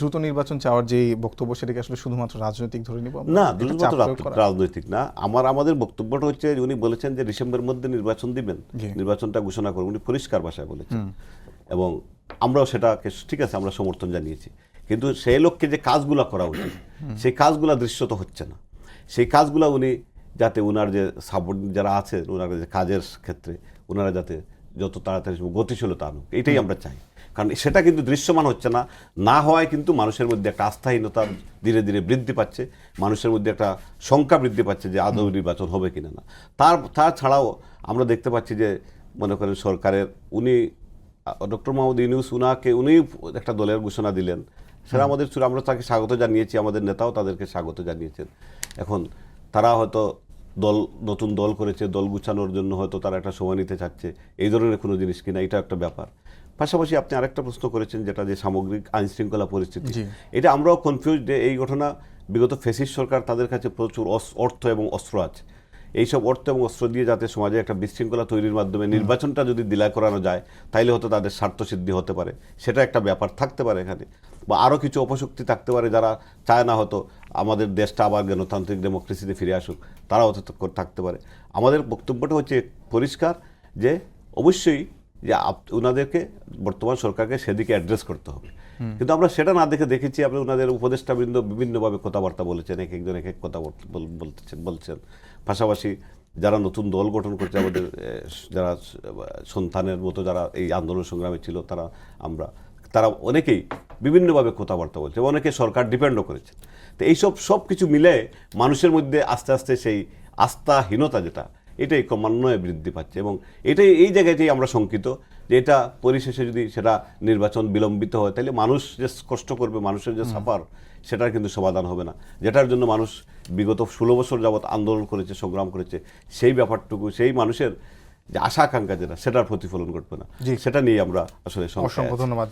দ্রুত নির্বাচন চাওয়ার যে বক্তব্য সেটাকে আসলে শুধুমাত্র রাজনৈতিক ধরে নিব না, রাজনৈতিক না। আমাদের বক্তব্যটা হচ্ছে উনি বলেছেন যে ডিসেম্বরের মধ্যে নির্বাচন দিবেন, নির্বাচনটা ঘোষণা করবেন, উনি পরিষ্কার ভাষায় বলেছেন এবং আমরাও সেটাকে ঠিক আছে আমরা সমর্থন জানিয়েছি। কিন্তু সেই লক্ষ্যে যে কাজগুলো করা উচিত সেই কাজগুলো দৃশ্যত হচ্ছে না। সেই কাজগুলো উনি যাতে ওনার যে সাবঅর্ডিনেট যারা আছেন ওনার যে কাজের ক্ষেত্রে ওনারা যাতে যত তাড়াতাড়ি গতিশীলতা আনুক, এটাই আমরা চাই। কারণ সেটা কিন্তু দৃশ্যমান হচ্ছে না, না হওয়ায় কিন্তু মানুষের মধ্যে একটা আস্থাহীনতা ধীরে ধীরে বৃদ্ধি পাচ্ছে, মানুষের মধ্যে একটা শঙ্কা বৃদ্ধি পাচ্ছে যে আদৌ নির্বাচন হবে কিনা না। তাছাড়াও আমরা দেখতে পাচ্ছি যে মনে করেন সরকারের উনি ডক্টর মোহাম্মদ ইউনূস উনি একটা দলের ঘোষণা দিলেন, সেটা আমরা তাকে স্বাগত জানিয়েছি, আমাদের নেতাও তাদেরকে স্বাগত জানিয়েছেন। এখন তারা হয়তো নতুন দল করেছে, দল গুছানোর জন্য হয়তো তারা একটা সময় নিতে চাচ্ছে, এই ধরনের কোনো জিনিস কিনা এটা একটা ব্যাপার। পাশাপাশি আপনি আরেকটা প্রশ্ন করেছেন যেটা যে সামগ্রিক আইন শৃঙ্খলা পরিস্থিতি, এটা আমরাও কনফিউজ যে এই ঘটনা বিগত ফ্যাসিস্ট সরকার তাদের কাছে প্রচুর অর্থ এবং অস্ত্র আছে, এইসব অর্থ এবং অস্ত্র দিয়ে যাতে সমাজে একটা বিশৃঙ্খলা তৈরির মাধ্যমে নির্বাচনটা যদি দিলায় করানো যায় তাইলে হয়তো তাদের স্বার্থসিদ্ধি হতে পারে, সেটা একটা ব্যাপার থাকতে পারে এখানে। বা আরও কিছু অপশক্তি থাকতে পারে যারা চায় না হয়তো আমাদের দেশটা আবার গণতান্ত্রিক ডেমোক্রেসিতে ফিরে আসুক, তারাও থাকতে পারে। আমাদের বক্তব্যটা হচ্ছে পরিষ্কার যে অবশ্যই যে ওনাদেরকে বর্তমান সরকারকে সেদিকে অ্যাড্রেস করতে হবে, কিন্তু আমরা সেটা না দেখেছি আপনি ওনাদের উপদেষ্টাবৃন্দ বিভিন্নভাবে কথাবার্তা বলেছেন, এক একজন এক এক কথা বলছেন। পাশাপাশি যারা নতুন দল গঠন করছে আমাদের যারা সন্তানের মতো যারা এই আন্দোলন সংগ্রামে ছিল তারা অনেকেই বিভিন্নভাবে কথাবার্তা বলছে, অনেকে সরকার ডিপেন্ডও করেছে। তো এইসব সব কিছু মিলে মানুষের মধ্যে আস্তে আস্তে সেই আস্থাহীনতা যেটা এটাই ক্রমান্বয়ে বৃদ্ধি পাচ্ছে এবং এই জায়গাতেই আমরা শঙ্কিত যে এটা পরিশেষে যদি সেটা নির্বাচন বিলম্বিত হয় তাহলে মানুষ যে কষ্ট করবে, মানুষের যে সাফার সেটার কিন্তু সমাধান হবে না, যেটার জন্য মানুষ বিগত 16 বছর যাবৎ আন্দোলন করেছে, সংগ্রাম করেছে, সেই ব্যাপারটুকু সেই মানুষের যে আশা আকাঙ্ক্ষা যেটা সেটার প্রতিফলন ঘটবে না। সেটা নিয়ে আমরা আসলে অসংখ্য ধন্যবাদ।